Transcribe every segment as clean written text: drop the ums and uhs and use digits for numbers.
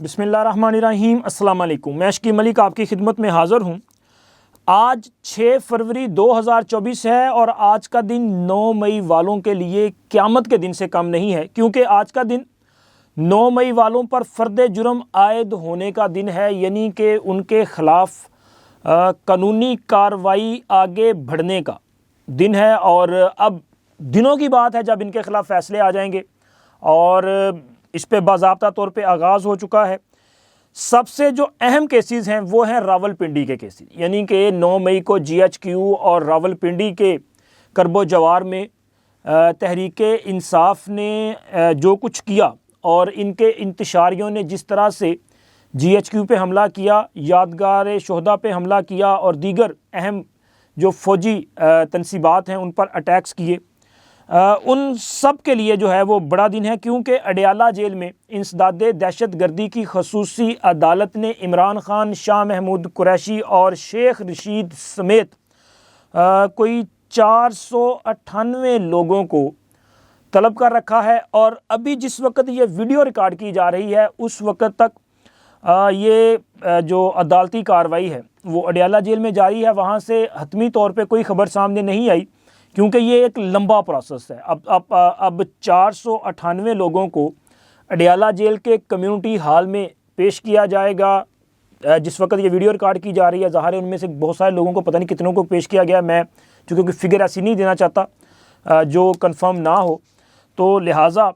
बिस्मिल्लाहिर्रहमानिर्रहीम। अस्सलाम वालेकुम। मैं अशकी मलिक आपकी खिदमत में हाज़िर हूँ। आज 6 फरवरी 2024 है और आज का दिन 9 मई वालों के लिए क़यामत के दिन से कम नहीं है, क्योंकि आज का दिन 9 मई वालों पर फ़र्द जुर्म आयद होने का दिन है, यानी कि उनके ख़िलाफ़ कानूनी कार्रवाई आगे बढ़ने का दिन है। और अब दिनों की बात है जब इनके ख़िलाफ़ फ़ैसले आ जाएंगे और इस पे बाज़ाब्ता तौर पे आगाज़ हो चुका है। सबसे जो अहम केसेस हैं वो हैं रावलपिंडी के केसेस, यानी कि 9 मई को GHQ और रावलपिंडी के करबो जवार में तहरीक इंसाफ ने जो कुछ किया और इनके इंतशारियों ने जिस तरह से GHQ पे हमला किया, यादगार शोहदा पे हमला किया और दीगर अहम जो फ़ौजी तनसीबात हैं उन पर अटैक्स किए, उन सब के लिए जो है वो बड़ा दिन है, क्योंकि अडयाला जेल में इंसदाद दहशत गर्दी की खसूसी अदालत ने इमरान खान, शाह महमूद कुरैशी और शेख रशीद समेत कोई 498 लोगों को तलब कर रखा है। और अभी जिस वक्त ये वीडियो रिकॉर्ड की जा रही है उस वक्त तक ये जो अदालती कार्रवाई है वो अडयाला जेल में जारी है। वहाँ से हतमी तौर पे कोई ख़बर सामने नहीं आई, क्योंकि ये एक लंबा प्रोसेस है। अब 498 लोगों को अडयाला जेल के कम्युनिटी हॉल में पेश किया जाएगा। जिस वक्त ये वीडियो रिकॉर्ड की जा रही है, ज़ाहिर है उनमें से बहुत सारे लोगों को पता नहीं कितनों को पेश किया गया। मैं चूँकि कोई फिगर ऐसी नहीं देना चाहता जो कंफर्म ना हो, तो लिहाजा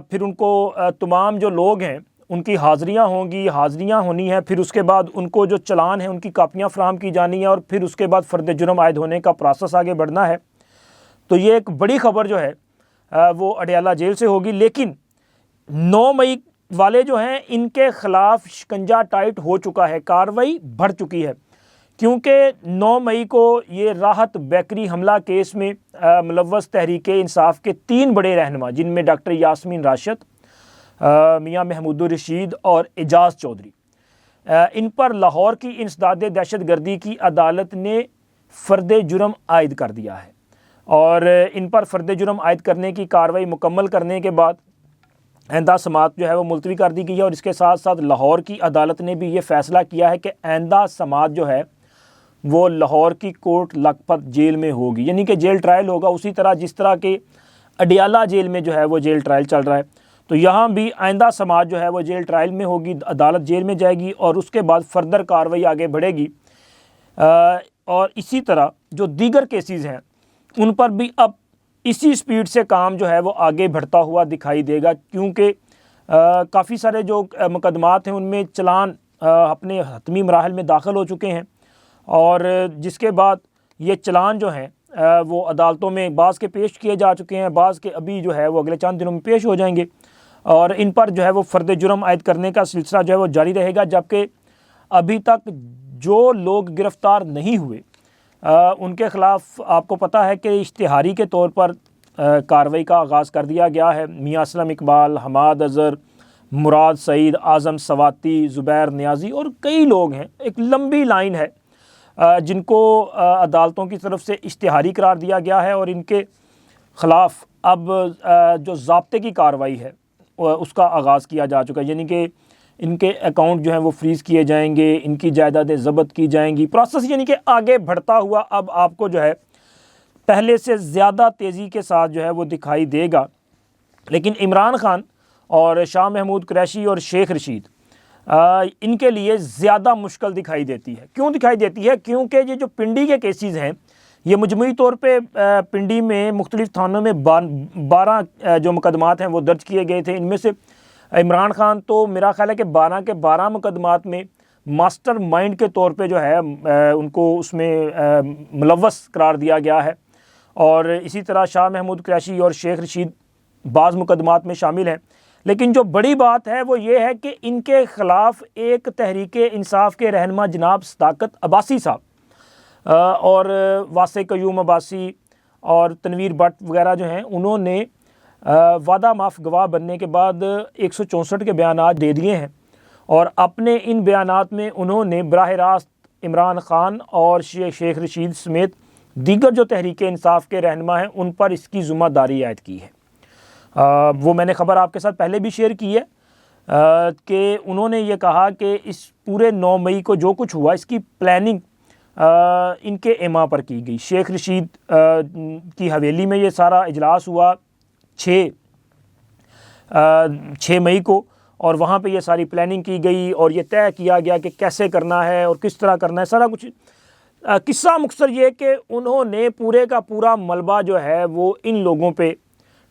फिर उनको तमाम जो लोग हैं उनकी हाज़िरियाँ होनी है। फिर उसके बाद उनको जो चलान है उनकी कापियाँ फ़राहम की जानी है और फिर उसके बाद फ़र्द जुर्म आयद होने का प्रोसेस आगे बढ़ना है। तो ये एक बड़ी ख़बर जो है वो अडयाला जेल से होगी। लेकिन 9 मई वाले जो हैं इनके ख़िलाफ़ शिकंजा टाइट हो चुका है, कार्रवाई बढ़ चुकी है, क्योंकि 9 मई को ये राहत बेकरी हमला केस में मुलव्वस तहरीक इंसाफ के 3 बड़े रहनुमा, जिनमें डॉक्टर यास्मीन राशिद, मियाँ महमूदुर रशीद और एजाज़ चौधरी, इन पर लाहौर की इंसदाद दहशत गर्दी की अदालत ने फ़र्द जुर्म आयद कर दिया है। और इन पर फ़र्द जुर्म आयद करने की कार्रवाई मुकम्मल करने के बाद आइंदा समात जो है वो मुलतवी कर दी गई है। और इसके साथ साथ लाहौर की अदालत ने भी ये फ़ैसला किया है कि आइंदा समात जो है वो लाहौर की कोट लखपत जेल में होगी, यानी कि जेल ट्रायल होगा उसी तरह जिस तरह के अडयाला जेल में जो है वो जेल ट्रायल चल रहा है। तो यहाँ भी आइंदा समात जो है वो जेल ट्रायल में होगी, अदालत जेल में जाएगी और उसके बाद फर्दर कार्रवाई आगे बढ़ेगी। और इसी तरह जो दीगर केसेस हैं उन पर भी अब इसी स्पीड से काम जो है वो आगे बढ़ता हुआ दिखाई देगा, क्योंकि काफ़ी सारे जो मुकदमात हैं उनमें चलान अपने हतमी मराहल में दाखिल हो चुके हैं और जिसके बाद ये चलान जो हैं वो अदालतों में बाज़ के पेश किए जा चुके हैं, बाज़ के अभी जो है वो अगले चंद दिनों में पेश हो जाएंगे और इन पर जो है वो फ़र्द जुर्म आयद करने का सिलसिला जो है वो जारी रहेगा। जबकि अभी तक जो लोग गिरफ़्तार नहीं हुए उनके ख़िलाफ़ आपको पता है कि इश्तिहारी के तौर पर कार्रवाई का आगाज़ कर दिया गया है। मियाँ असलम इकबाल, हमाद अज़हर, मुराद सईद, आज़म सवाती, ज़ुबैर नियाज़ी और कई लोग हैं। एक लंबी लाइन है जिनको अदालतों की तरफ से इश्तिहारी करार दिया गया है और इनके ख़िलाफ़ अब जो ज़ाब्ते की कार्रवाई है उसका आगाज़ किया जा चुका है, यानी कि इनके अकाउंट जो हैं वो फ्रीज़ किए जाएंगे, इनकी जायदादें ज़ब्त की जाएंगी। प्रोसेस यानी कि आगे बढ़ता हुआ अब आपको जो है पहले से ज़्यादा तेज़ी के साथ जो है वो दिखाई देगा। लेकिन इमरान खान और शाह महमूद कुरैशी और शेख रशीद इनके लिए ज़्यादा मुश्किल दिखाई देती है। क्यों दिखाई देती है? क्योंकि ये जो पिंडी के केसेस हैं ये मजमूई तौर पे पिंडी में मुख्तलिफ़ थानों में 12 जो मुकदमात हैं वो दर्ज किए गए थे। इनमें से इमरान खान तो मेरा ख़्याल है कि 12 के 12 मुकदमात में मास्टर माइंड के तौर पे जो है उनको उसमें मुलव्वस करार दिया गया है। और इसी तरह शाह महमूद कुरैशी और शेख रशीद बाज़ मुकदमात में शामिल हैं। लेकिन जो बड़ी बात है वो ये है कि इनके ख़िलाफ़ एक तहरीक इंसाफ के रहनुमा जनाब सदाकत अब्बासी साहब और वासे क़य्यूम अब्बासी और तनवीर भट्ट वगैरह जो हैं उन्होंने वादा माफ़ गवाह बनने के बाद 164 के बयानात दे दिए हैं और अपने इन बयानात में उन्होंने बराह रास्त इमरान खान और शेख रशीद समेत दीगर जो तहरीक इंसाफ के रहनुमा हैं उन पर इसकी ज़िम्मेदारी आयद की है। वो मैंने ख़बर आपके साथ पहले भी शेयर की है कि उन्होंने ये कहा कि इस पूरे 9 मई को जो कुछ हुआ इसकी प्लानिंग इनके इमा पर की गई। शेख रशीद की हवेली में ये सारा इजलास हुआ 6 मई को, और वहाँ पे ये सारी प्लानिंग की गई और ये तय किया गया कि कैसे करना है और किस तरह करना है सारा कुछ। किस्सा मुख्तसर ये कि उन्होंने पूरे का पूरा मलबा जो है वो इन लोगों पे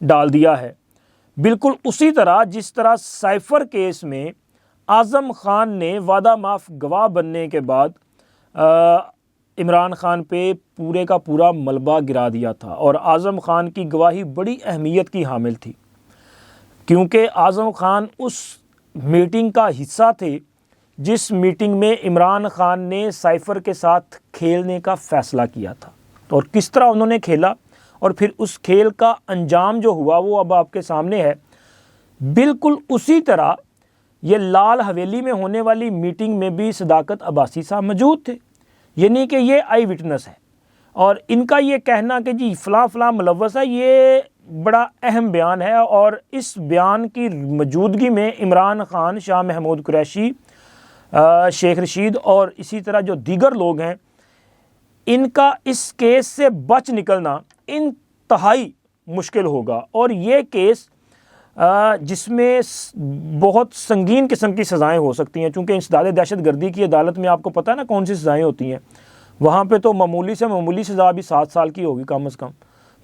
डाल दिया है, बिल्कुल उसी तरह जिस तरह साइफ़र केस में आज़म ख़ान ने वादा माफ़ गवाह बनने के बाद इमरान ख़ान पे पूरे का पूरा मलबा गिरा दिया था। और आज़म ख़ान की गवाही बड़ी अहमियत की हामिल थी, क्योंकि आज़म ख़ान उस मीटिंग का हिस्सा थे जिस मीटिंग में इमरान ख़ान ने साइफ़र के साथ खेलने का फ़ैसला किया था, और किस तरह उन्होंने खेला और फिर उस खेल का अंजाम जो हुआ वो अब आपके सामने है। बिल्कुल उसी तरह ये लाल हवेली में होने वाली मीटिंग में भी सदाकत अब्बासी साहब मौजूद थे, यानी कि ये आई विटनेस है, और इनका ये कहना कि जी फ़लाँ फ़लाँ मुलव्वस है, ये बड़ा अहम बयान है। और इस बयान की मौजूदगी में इमरान ख़ान, शाह महमूद कुरैशी, शेख रशीद और इसी तरह जो दीगर लोग हैं, इनका इस केस से बच निकलना इंतहाई मुश्किल होगा। और ये केस जिसमें बहुत संगीन किस्म की सज़ाएँ हो सकती हैं, चूँकि इंसदाद दहशत गर्दी की अदालत में आपको पता है ना कौन सी सज़ाएँ होती हैं। वहाँ पे तो मामूली से मामूली सज़ा भी 7 साल की होगी कम अज़ कम,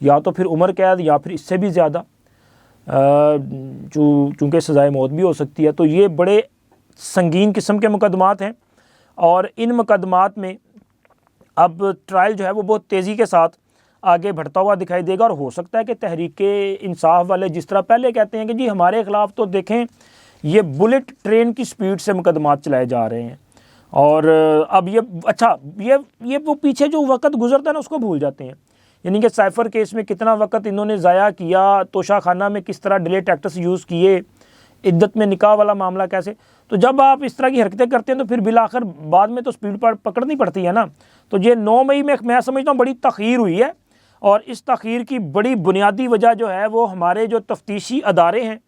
या तो फिर उम्र कैद या फिर इससे भी ज़्यादा, चूँकि सज़ाए मौत भी हो सकती है। तो ये बड़े संगीन किस्म के मुकदमात हैं, और इन मुकदमात में अब ट्रायल जो है वो बहुत तेज़ी के साथ आगे बढ़ता हुआ दिखाई देगा। और हो सकता है कि तहरीके इंसाफ वाले जिस तरह पहले कहते हैं कि जी हमारे ख़िलाफ़ तो देखें ये बुलेट ट्रेन की स्पीड से मुकदमात चलाए जा रहे हैं, और अब ये अच्छा ये वो पीछे जो वक्त गुजरता है ना उसको भूल जाते हैं। यानी कि साइफ़र केस में कितना वक्त इन्होंने ज़ाया किया, तोशाखाना में किस तरह डिले टैक्टिक्स यूज़ किए, इद्दत में निकाह वाला मामला कैसे। तो जब आप इस तरह की हरकतें करते हैं तो फिर बिलाखिर बाद में तो स्पीड पकड़नी पड़ती है ना। तो ये 9 मई में मैं समझता हूँ बड़ी तख़ीर हुई है, और इस तख़ीर की बड़ी बुनियादी वजह जो है वो हमारे जो तफ्तीशी अदारे हैं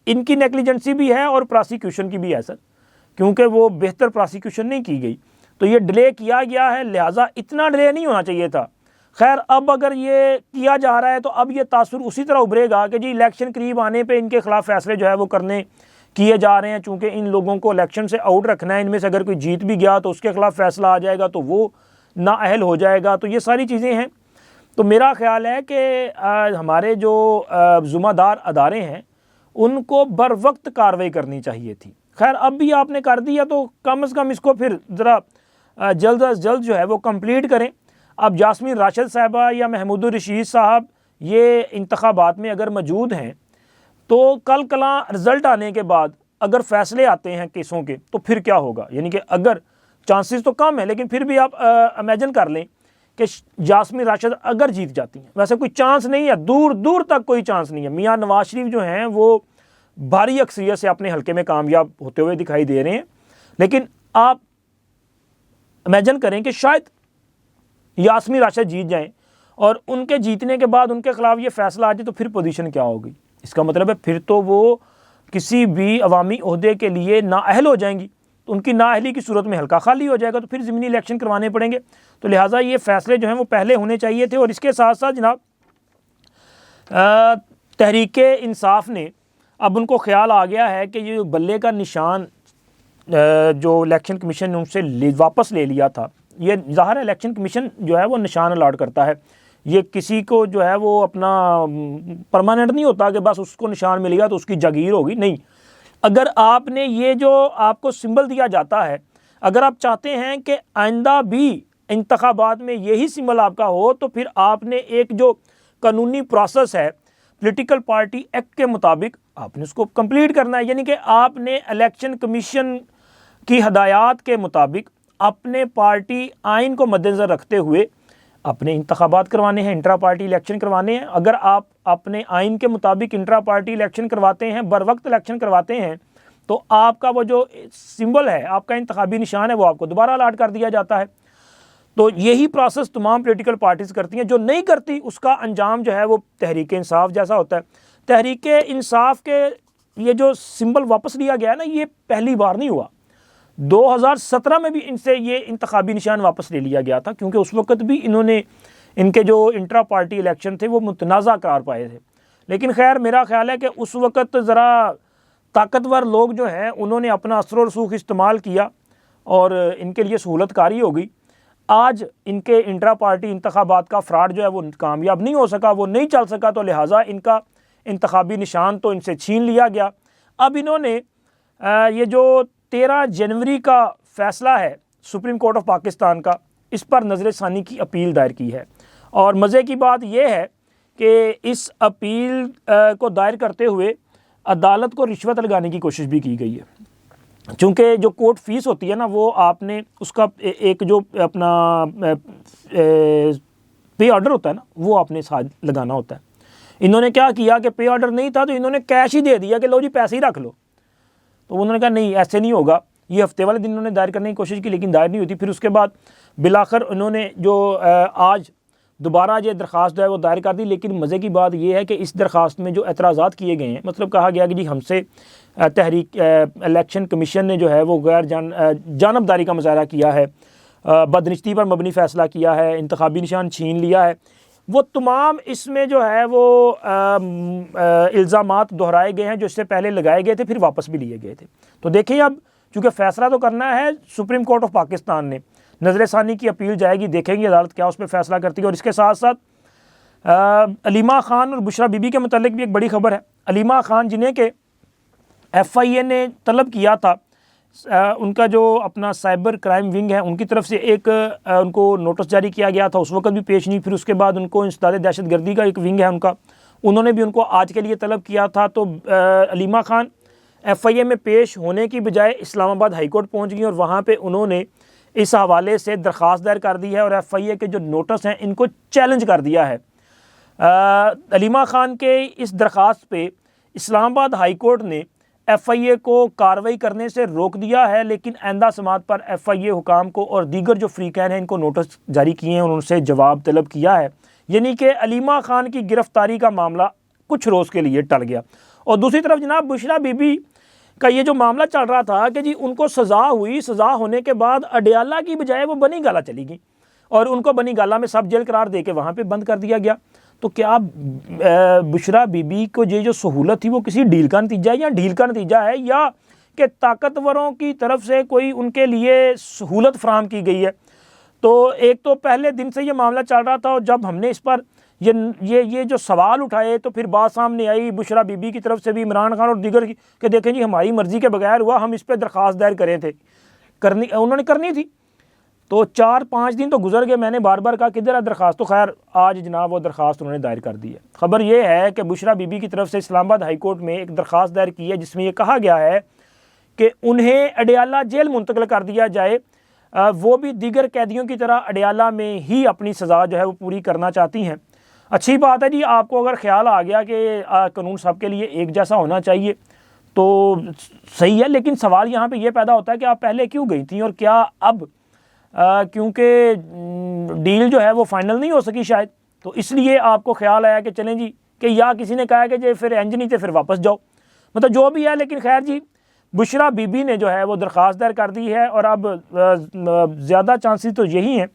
इनकी नेग्लिजेंसी भी है और प्रोसिक्यूशन की भी है सर, क्योंकि वो बेहतर प्रोसिक्यूशन नहीं की गई। तो ये डिले किया गया है, लिहाजा इतना डिले नहीं होना चाहिए था। खैर अब अगर ये किया जा रहा है तो अब ये तासुर उसी तरह उभरेगा कि जी इलेक्शन करीब आने पे इनके ख़िलाफ़ फ़ैसले जो है वो किए जा रहे हैं, चूँकि इन लोगों को इलेक्शन से आउट रखना है। इनमें से अगर कोई जीत भी गया तो उसके ख़िलाफ़ फ़ैसला आ जाएगा तो वो नाअहल हो जाएगा। तो ये सारी चीज़ें हैं। तो मेरा ख़्याल है कि हमारे जो ज़िम्मेदार अदारे हैं उनको बर वक्त कार्रवाई करनी चाहिए थी। खैर अब भी आपने कर दिया तो कम से कम इसको फिर ज़रा जल्द अज जल्द जो है वो कंप्लीट करें। अब यास्मीन राशिद साहबा या महमूद रशीद साहब ये इंतखाबात में अगर मौजूद हैं तो कल कला रिज़ल्ट आने के बाद अगर फ़ैसले आते हैं केसों के तो फिर क्या होगा। यानी कि अगर चांसेस तो कम है, लेकिन फिर भी आप इमेजिन कर लें कि यास्मीन राशिद अगर जीत जाती हैं, वैसे कोई चांस नहीं है, दूर दूर तक कोई चांस नहीं है। मियाँ नवाज शरीफ जो हैं वो भारी अक्सरियत से अपने हल्के में कामयाब होते हुए दिखाई दे रहे हैं, लेकिन आप इमेजिन करें कि शायद यास्मीन राशिद जीत जाएं और उनके जीतने के बाद उनके ख़िलाफ़ ये फ़ैसला आ जाए तो फिर पोजीशन क्या होगी। इसका मतलब है फिर तो वो किसी भी अवामी ओहदे के लिए नाअहल हो जाएंगी, तो उनकी नाअहली की सूरत में हल्का खाली हो जाएगा, तो फिर ज़मीनी इलेक्शन करवाने पड़ेंगे। तो लिहाजा ये फ़ैसले जो हैं वो पहले होने चाहिए थे। और इसके साथ साथ जनाब तहरीके इंसाफ ने अब उनको ख्याल आ गया है कि ये बल्ले का निशान जो इलेक्शन कमीशन ने उनसे वापस ले लिया था, ये ज़ाहिर है इलेक्शन कमीशन जो है वो निशान अलाट करता है, ये किसी को जो है वो अपना परमानेंट नहीं होता कि बस उसको निशान मिल गया तो उसकी जागीर होगी, नहीं। अगर आपने ये जो आपको सिंबल दिया जाता है, अगर आप चाहते हैं कि आइंदा भी इंतखाबात में यही सिंबल आपका हो तो फिर आपने एक जो कानूनी प्रोसेस है पॉलिटिकल पार्टी एक्ट के मुताबिक आपने उसको कंप्लीट करना है। यानी कि आपने इलेक्शन कमीशन की हदायत के मुताबिक अपने पार्टी आइन को मद्देनज़र रखते हुए अपने इंतखाबात करवाने हैं, इंट्रा पार्टी इलेक्शन करवाने हैं। अगर आप अपने आइन के मुताबिक इंट्रा पार्टी इलेक्शन करवाते हैं, बर वक्त इलेक्शन करवाते हैं, तो आपका वो जो सिंबल है, आपका इंतखाबी निशान है, वो आपको दोबारा अलाट कर दिया जाता है। तो यही प्रोसेस तमाम पॉलिटिकल पार्टीज़ करती हैं। जो नहीं करती उसका अंजाम जो है वो तहरीक इंसाफ जैसा होता है। तहरीक इंसाफ के ये जो सिंबल वापस लिया गया है ना, ये पहली बार नहीं हुआ। 2017 में भी इनसे ये इंतखाबी निशान वापस ले लिया गया था, क्योंकि उस वक्त भी इन्होंने इनके जो इंट्रा पार्टी इलेक्शन थे वो मुतनाज़ा करार पाए थे। लेकिन खैर मेरा ख्याल है कि उस वक्त ज़रा ताकतवर लोग जो हैं उन्होंने अपना असर और रसूख इस्तेमाल किया और इनके लिए सहूलतकारी हो गई। आज इनके इंट्रा पार्टी इंतखाबात का फ्रॉड जो है वो कामयाब नहीं हो सका, वो नहीं चल सका, तो लिहाजा इनका इंतखाबी निशान तो इनसे छीन लिया गया। अब इन्होंने ये जो 13 जनवरी का फ़ैसला है सुप्रीम कोर्ट ऑफ पाकिस्तान का, इस पर नज़रसानी की अपील दायर की है। और मज़े की बात यह है कि इस अपील को दायर करते हुए अदालत को रिश्वत लगाने की कोशिश भी की गई है। चूँकि जो कोर्ट फ़ीस होती है ना, वो आपने उसका एक जो अपना पे ऑर्डर होता है ना, वो आपने साथ लगाना होता है। इन्होंने क्या किया कि पे ऑर्डर नहीं था तो इन्होंने कैश ही दे दिया कि लो जी पैसे ही रख लो। तो उन्होंने कहा नहीं, ऐसे नहीं होगा। ये हफ्ते वाले दिन उन्होंने दायर करने की कोशिश की, लेकिन दायर नहीं होती। फिर उसके बाद बिलाखिर उन्होंने जो आज दोबारा ये दरख्वास्त जो है वो दायर कर दी। लेकिन मज़े की बात यह है कि इस दरख्वास्त में जो एतराज़ात किए गए हैं, मतलब कहा गया कि जी हमसे तहरीक इलेक्शन कमीशन ने जो है वो गैर जानबदारी का मुजाहरा किया है, बदनिश्ती पर मबनी फ़ैसला किया है, इंतखाबी निशान छीन लिया है। वो तमाम इसमें जो है वो इल्ज़ामात दोहराए गए हैं जो इससे पहले लगाए गए थे, फिर वापस भी लिए गए थे। तो देखिए, अब चूँकि फ़ैसला तो करना है सुप्रीम कोर्ट ऑफ पाकिस्तान ने, नज़रसानी की अपील जाएगी, देखेंगे अदालत क्या उस पर फ़ैसला करती है। और इसके साथ साथ अलीमा ख़ान और बुशरा बीबी के मतलब भी एक बड़ी खबर है। अलीमा ख़ान जिन्हें के FIA ने तलब किया था, उनका जो अपना साइबर क्राइम विंग है उनकी तरफ से एक उनको नोटिस जारी किया गया था, उस वक्त भी पेश नहीं। फिर उसके बाद उनको इंसदाद दहशतगर्दी का एक विंग है उनका, उन्होंने भी उनको आज के लिए तलब किया था। तो अलीमा ख़ान FIA में पेश होने की बजाय इस्लामाबाद हाई कोर्ट पहुँच गई और वहाँ पर उन्होंने इस हवाले से दरख्वास्त दायर कर दी है और FIA के जो नोटिस हैं इनको चैलेंज कर दिया है। अलीमा ख़ान के इस दरख्वास्त पे इस्लामाबाद हाई कोर्ट ने FIA को कार्रवाई करने से रोक दिया है, लेकिन आइंदा समात पर FIA हुकाम को और दीगर जो फ्रीकैन हैं इनको नोटिस जारी किए हैं और उनसे जवाब तलब किया है। यानी कि अलीमा ख़ान की गिरफ़्तारी का मामला कुछ रोज़ के लिए टल गया। और दूसरी तरफ जनाब बुशरा बीबी का ये जो मामला चल रहा था कि जी उनको सज़ा हुई, सज़ा होने के बाद अडयाला की बजाय वो बनी गाला चली गई और उनको बनी गाला में सब जेल करार दे के वहाँ पे बंद कर दिया गया। तो क्या बुशरा बीबी को ये जो सहूलत थी वो किसी डील का नतीजा है, या डील का नतीजा है, या कि ताकतवरों की तरफ से कोई उनके लिए सहूलत फराहम की गई है? तो एक तो पहले दिन से ये मामला चल रहा था और जब हमने इस पर ये जो सवाल उठाए तो फिर बात सामने आई बुशरा बीबी की तरफ से भी, इमरान खान और दीगर की, कि देखें जी हमारी मर्ज़ी के बगैर हुआ, हम इस पर दरख्वास्त दायर करें थे, उन्होंने करनी थी। तो 4-5 दिन तो गुजर गए, मैंने बार बार कहा किधर है दरख्वास्त, तो खैर आज जनाब वो दरख्वास्त उन्होंने दायर कर दी है। ख़बर यह है कि बुशरा बीबी की तरफ से इस्लामाबाद हाई कोर्ट में एक दरख्वास्त दायर की है जिसमें यह कहा गया है कि उन्हें अडयाला जेल मुंतकिल कर दिया जाए। वो भी दीगर कैदियों की तरह अडयाला में ही अपनी सज़ा जो है वो पूरी करना चाहती हैं। अच्छी बात है जी, आपको अगर ख्याल आ गया कि कानून सबके लिए एक जैसा होना चाहिए तो सही है, लेकिन सवाल यहाँ पे ये पैदा होता है कि आप पहले क्यों गई थी और क्या अब क्योंकि डील जो है वो फाइनल नहीं हो सकी शायद, तो इसलिए आपको ख्याल आया कि चलें जी, कि या किसी ने कहा कि जी फिर इंज नहीं थे फिर वापस जाओ, मतलब जो भी है। लेकिन खैर जी, बुशरा बीबी ने जो है वो दरख्वास्त दायर कर दी है और अब ज़्यादा चांसेस तो यही हैं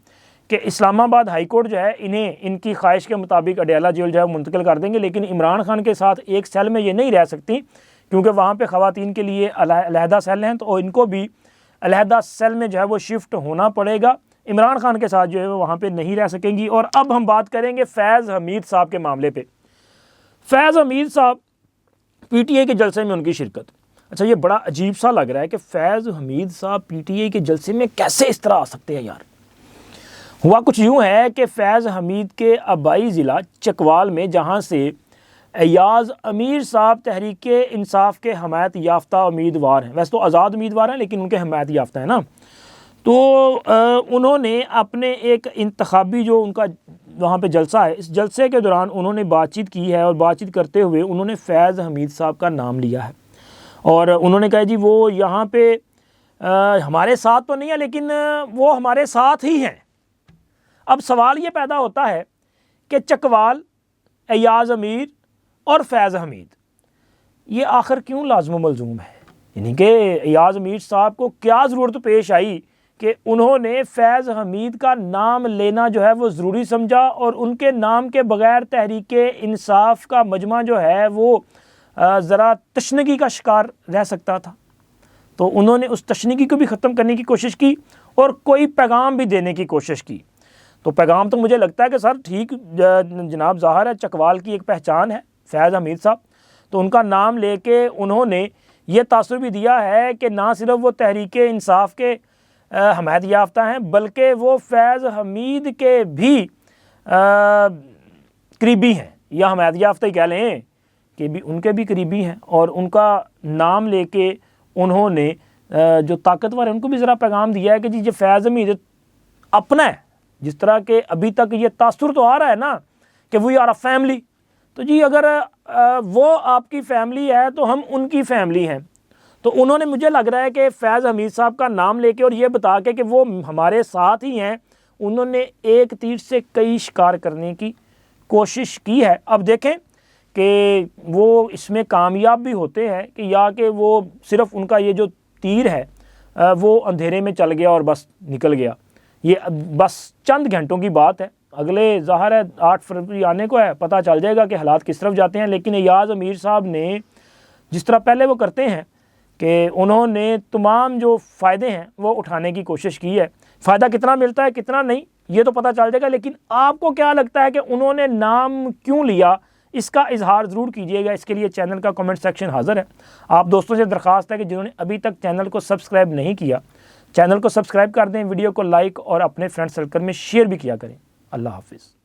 कि इस्लामाबाद हाई कोर्ट जो है इन्हें इनकी ख्वाहिश के मुताबिक अडयाला जेल जो है मुंतकिल कर देंगे। लेकिन इमरान खान के साथ एक सेल में ये नहीं रह सकती क्योंकि वहाँ पे ख़वातीन के लिए अलहदा सेल हैं, तो इनको भी अलहदा सेल में जो है वो शिफ्ट होना पड़ेगा। इमरान खान के साथ जो है वो वहाँ पे नहीं रह सकेंगी। और अब हम बात करेंगे फैज़ हमीद साहब के मामले पे। फैज़ हमीद साहब PTI के जलसे में उनकी शिरकत। अच्छा, ये बड़ा अजीब सा लग रहा है कि फैज़ हमीद साहब PTI के जलसे में कैसे इस तरह आ सकते हैं यार। हुआ कुछ यूँ है कि फैज़ हमीद के आबाई ज़िला चकवाल में, जहाँ से अयाज़ अमीर साहब तहरीक इंसाफ के हमायत याफ्ता उम्मीदवार हैं, वैसे तो आज़ाद उम्मीदवार हैं लेकिन उनके हमायत याफ्ता है ना, तो उन्होंने अपने एक इंतखाबी जो उनका वहाँ पे जलसा है, इस जलसे के दौरान उन्होंने बातचीत की है और बातचीत करते हुए उन्होंने फैज़ हमीद साहब का नाम लिया है और उन्होंने कहा जी वो यहाँ पे हमारे साथ तो नहीं है लेकिन वो हमारे साथ ही हैं। अब सवाल ये पैदा होता है कि चकवाल, अयाज़ अमीर और फैज़ हमीद, ये आखिर क्यों लाज़िम मलज़ूम है? यानी कि अयाज़ मीर साहब को क्या ज़रूरत पेश आई कि उन्होंने फैज़ हमीद का नाम लेना जो है वो ज़रूरी समझा और उनके नाम के बग़ैर तहरीक इंसाफ का मजमा जो है वो ज़रा तशनगी का शिकार रह सकता था। तो उन्होंने उस तशनगी को भी ख़त्म करने की कोशिश की और कोई पैगाम भी देने की कोशिश की। तो पैगाम तो मुझे लगता है कि सर ठीक जनाब ज़ाहिर है चकवाल की एक पहचान है फैज़ हमीद साहब, तो उनका नाम लेके उन्होंने ये तासुर भी दिया है कि ना सिर्फ वो तहरीक इंसाफ के हमायत याफ्ता हैं बल्कि वो फैज़ हमीद के भी करीबी हैं, या हमायत याफ्ता ही कह लें कि भी उनके भी करीबी हैं। और उनका नाम लेके उन्होंने जो ताकतवर है उनको भी ज़रा पैगाम दिया है कि जी ये फैज़ हमीद अपना है। जिस तरह के अभी तक ये तासुर तो आ रहा है ना कि वी आर अ फैमिली, तो जी अगर वो आपकी फैमिली है तो हम उनकी फैमिली हैं। तो उन्होंने मुझे लग रहा है कि फैज़ हमीद साहब का नाम लेके और ये बता के कि वो हमारे साथ ही हैं, उन्होंने एक तीर से कई शिकार करने की कोशिश की है। अब देखें कि वो इसमें कामयाब भी होते हैं कि या कि वो सिर्फ़ उनका ये जो तीर है वो अंधेरे में चल गया और बस निकल गया। ये बस चंद घंटों की बात है, अगले ज़ाहिर है 8 फरवरी आने को है, पता चल जाएगा कि हालात किस तरफ जाते हैं। लेकिन अयाज़ मीर साहब ने जिस तरह पहले वो करते हैं कि उन्होंने तमाम जो फ़ायदे हैं वो उठाने की कोशिश की है। फ़ायदा कितना मिलता है कितना नहीं ये तो पता चल जाएगा, लेकिन आपको क्या लगता है कि उन्होंने नाम क्यों लिया, इसका इजहार ज़रूर कीजिएगा। इसके लिए चैनल का कमेंट सेक्शन हाज़िर है। आप दोस्तों से दरख्वास्त है कि जिन्होंने अभी तक चैनल को सब्सक्राइब नहीं किया, चैनल को सब्सक्राइब कर दें, वीडियो को लाइक और अपने फ्रेंड सर्कल में शेयर भी किया करें। अल्लाह हाफिज़।